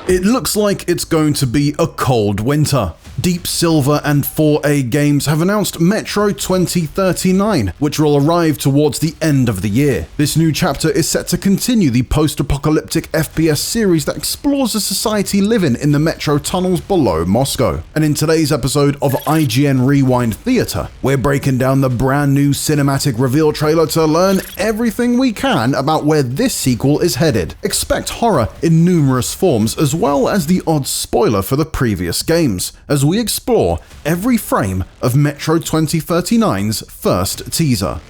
It looks like it's going to be a cold winter. Deep Silver and 4A Games have announced Metro 2039, which will arrive towards the end of the year. This new chapter is set to continue the post-apocalyptic FPS series that explores the society living in the metro tunnels below Moscow. And in today's episode of IGN Reward Theater, we're breaking down the brand new cinematic reveal trailer to learn everything we can about where this sequel is headed. Expect horror in numerous forms, as well as the odd spoiler for the previous games, as we explore every frame of Metro 2039's first teaser.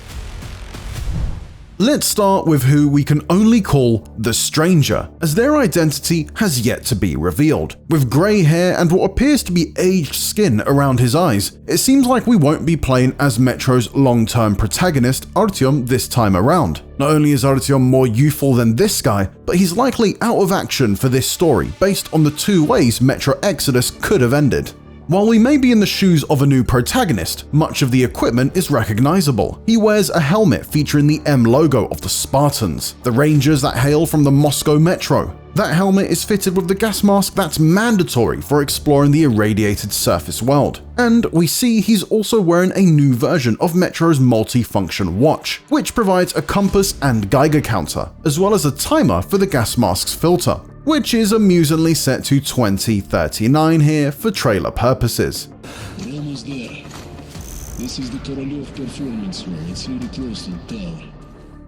Let's start with who we can only call the Stranger, as their identity has yet to be revealed. With grey hair and what appears to be aged skin around his eyes, it seems like we won't be playing as Metro's long-term protagonist, Artyom, this time around. Not only is Artyom more youthful than this guy, but he's likely out of action for this story, based on the two ways Metro Exodus could have ended. While we may be in the shoes of a new protagonist, much of the equipment is recognizable. He wears a helmet featuring the M logo of the Spartans, the Rangers that hail from the Moscow Metro. That helmet is fitted with the gas mask that's mandatory for exploring the irradiated surface world. And we see he's also wearing a new version of Metro's multi-function watch, which provides a compass and Geiger counter, as well as a timer for the gas mask's filter, which is amusingly set to 2039 here for trailer purposes. We're almost there. This is the Korolev performance room. It's really close to the tower.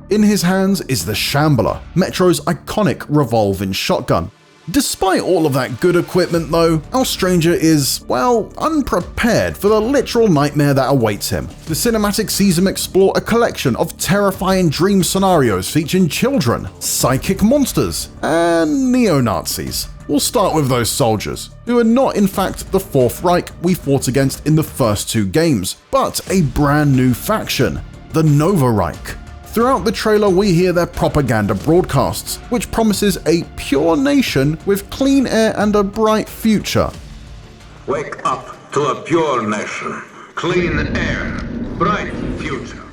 In his hands is the Shambler, Metro's iconic revolving shotgun. Despite all of that good equipment though, our stranger is, well, unprepared for the literal nightmare that awaits him. The cinematic sees him explore a collection of terrifying dream scenarios featuring children, psychic monsters, and neo-Nazis. We'll start with those soldiers, who are not in fact the Fourth Reich we fought against in the first two games, but a brand new faction, the Nova Reich. Throughout the trailer we hear their propaganda broadcasts, which promises a pure nation with clean air and a bright future. Wake up to a pure nation, clean air, bright future.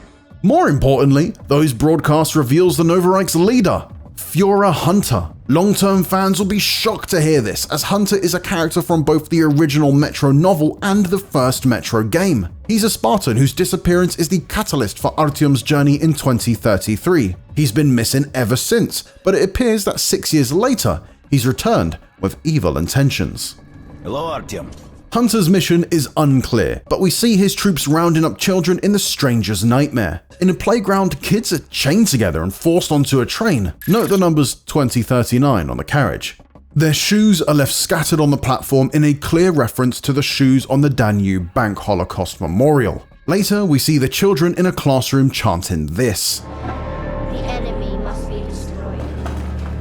More importantly, those broadcasts reveals the Novoreich's leader, Führer Hunter. Long-term fans will be shocked to hear this, as Hunter is a character from both the original Metro novel and the first Metro game. He's a Spartan whose disappearance is the catalyst for Artyom's journey in 2033. He's been missing ever since, but it appears that 6 years later, he's returned with evil intentions. Hello, Artyom. Hunter's mission is unclear, but we see his troops rounding up children in the Stranger's nightmare. In a playground, kids are chained together and forced onto a train. Note the numbers 2039 on the carriage. Their shoes are left scattered on the platform in a clear reference to the shoes on the Danube Bank Holocaust Memorial. Later, we see the children in a classroom chanting this. The enemy must be destroyed.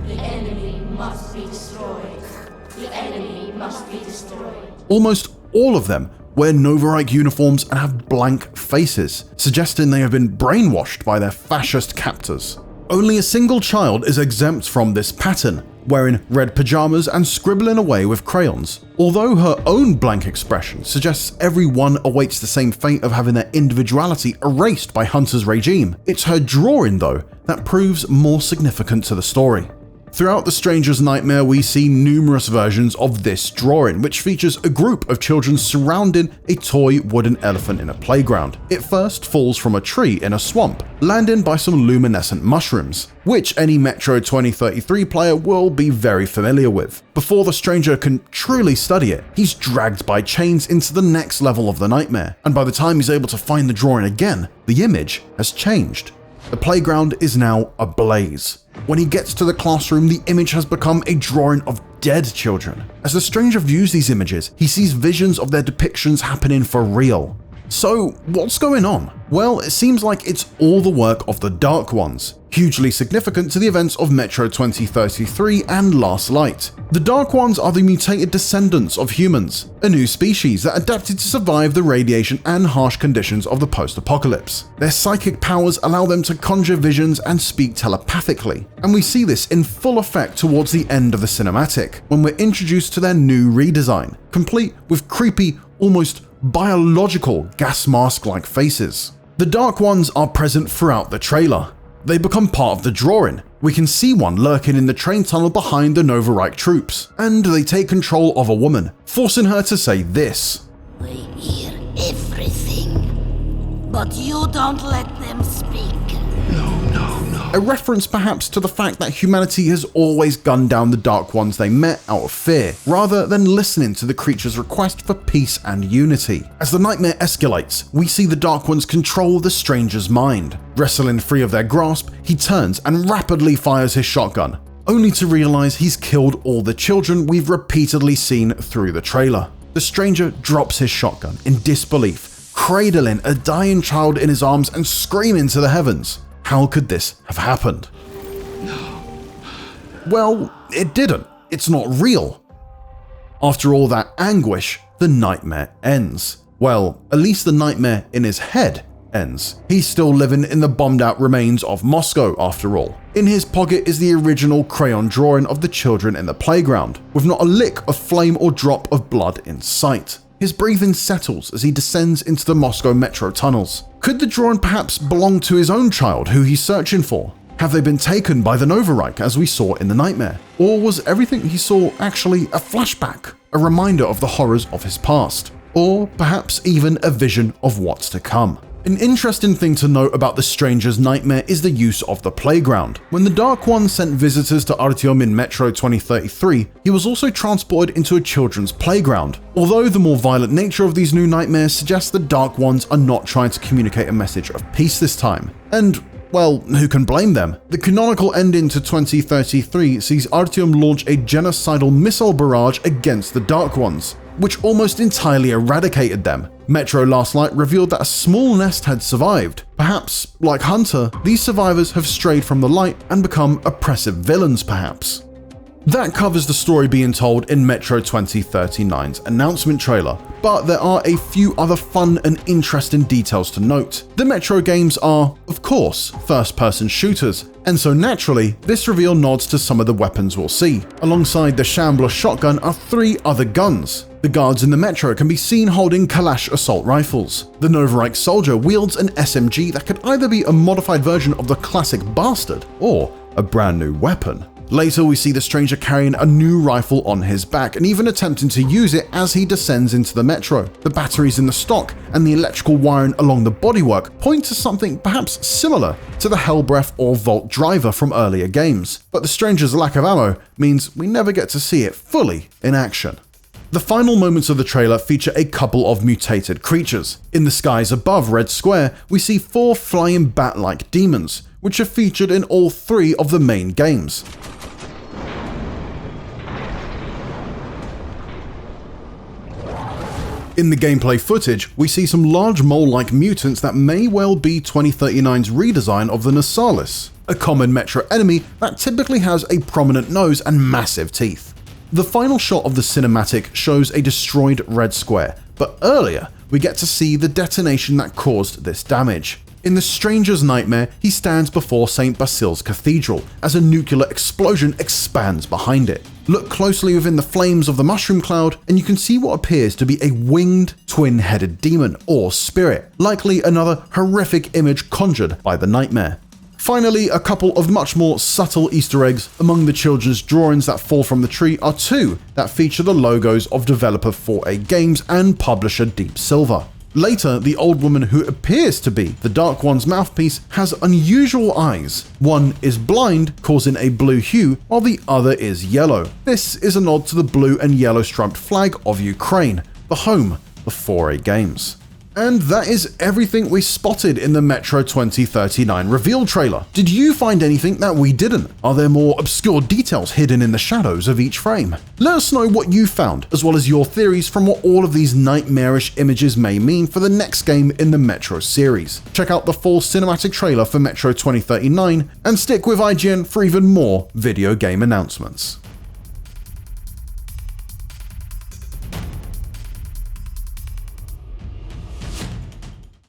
The enemy must be destroyed. The enemy must be destroyed. Almost all of them wear Novoreich uniforms and have blank faces, suggesting they have been brainwashed by their fascist captors. Only a single child is exempt from this pattern, wearing red pajamas and scribbling away with crayons. Although her own blank expression suggests everyone awaits the same fate of having their individuality erased by Hunter's regime, it's her drawing though that proves more significant to the story. Throughout the Stranger's nightmare, we see numerous versions of this drawing, which features a group of children surrounding a toy wooden elephant in a playground. It first falls from a tree in a swamp, landing by some luminescent mushrooms, which any Metro 2033 player will be very familiar with. Before the Stranger can truly study it, he's dragged by chains into the next level of the nightmare, and by the time he's able to find the drawing again, the image has changed. The playground is now ablaze. When he gets to the classroom, the image has become a drawing of dead children. As the Stranger views these images, he sees visions of their depictions happening for real. So, what's going on? Well, it seems like it's all the work of the Dark Ones, hugely significant to the events of Metro 2033 and Last Light. The Dark Ones are the mutated descendants of humans, a new species that adapted to survive the radiation and harsh conditions of the post-apocalypse. Their psychic powers allow them to conjure visions and speak telepathically, and we see this in full effect towards the end of the cinematic, when we're introduced to their new redesign, complete with creepy, almost biological gas mask-like faces. The Dark Ones are present throughout the trailer. They become part of the drawing. We can see one lurking in the train tunnel behind the Nova Reich troops, and they take control of a woman, forcing her to say this. We hear everything, but you don't let them speak. A reference perhaps to the fact that humanity has always gunned down the Dark Ones they met out of fear, rather than listening to the creature's request for peace and unity. As the nightmare escalates, we see the Dark Ones control the stranger's mind. Wrestling free of their grasp, he turns and rapidly fires his shotgun, only to realize he's killed all the children we've repeatedly seen through the trailer. The stranger drops his shotgun in disbelief, cradling a dying child in his arms and screaming to the heavens. How could this have happened? Well, it didn't. It's not real. After all that anguish, the nightmare ends. Well, at least the nightmare in his head ends. He's still living in the bombed out remains of Moscow after all. In his pocket is the original crayon drawing of the children in the playground, with not a lick of flame or drop of blood in sight. His breathing settles as he descends into the Moscow metro tunnels. Could the drawing perhaps belong to his own child who he's searching for? Have they been taken by the Nova Reich as we saw in the nightmare? Or was everything he saw actually a flashback, a reminder of the horrors of his past? Or perhaps even a vision of what's to come? An interesting thing to note about the stranger's nightmare is the use of the playground. When the Dark One sent visitors to Artyom in Metro 2033, he was also transported into a children's playground. Although the more violent nature of these new nightmares suggests the Dark Ones are not trying to communicate a message of peace this time. And well, who can blame them? The canonical ending to 2033 sees Artyom launch a genocidal missile barrage against the Dark Ones, which almost entirely eradicated them. Metro Last Light revealed that a small nest had survived. Perhaps, like Hunter, these survivors have strayed from the light and become oppressive villains perhaps. That covers the story being told in Metro 2039's announcement trailer, but there are a few other fun and interesting details to note. The Metro games are, of course, first-person shooters, and so naturally, this reveal nods to some of the weapons we'll see. Alongside the Shambler shotgun are 3 other guns. The guards in the Metro can be seen holding Kalash assault rifles. The Novoreich soldier wields an SMG that could either be a modified version of the classic Bastard, or a brand new weapon. Later, we see the stranger carrying a new rifle on his back and even attempting to use it as he descends into the Metro. The batteries in the stock and the electrical wiring along the bodywork point to something perhaps similar to the Hellbreath or Vault driver from earlier games, but the stranger's lack of ammo means we never get to see it fully in action. The final moments of the trailer feature a couple of mutated creatures. In the skies above Red Square, we see 4 flying bat-like demons, which are featured in all 3 of the main games. In the gameplay footage, we see some large mole-like mutants that may well be 2039's redesign of the Nasalis, a common Metro enemy that typically has a prominent nose and massive teeth. The final shot of the cinematic shows a destroyed Red Square, but earlier we get to see the detonation that caused this damage. In the stranger's nightmare, he stands before St. Basil's Cathedral as a nuclear explosion expands behind it. Look closely within the flames of the mushroom cloud and you can see what appears to be a winged, twin-headed demon or spirit, likely another horrific image conjured by the nightmare. Finally, a couple of much more subtle Easter eggs. Among the children's drawings that fall from the tree are 2 that feature the logos of developer 4A Games and publisher Deep Silver. Later, the old woman who appears to be the Dark One's mouthpiece has unusual eyes. One is blind, causing a blue hue, while the other is yellow. This is a nod to the blue and yellow striped flag of Ukraine, the home of 4A Games. And that is everything we spotted in the Metro 2039 reveal trailer. Did you find anything that we didn't? Are there more obscure details hidden in the shadows of each frame? Let us know what you found, as well as your theories from what all of these nightmarish images may mean for the next game in the Metro series. Check out the full cinematic trailer for Metro 2039 and stick with IGN for even more video game announcements.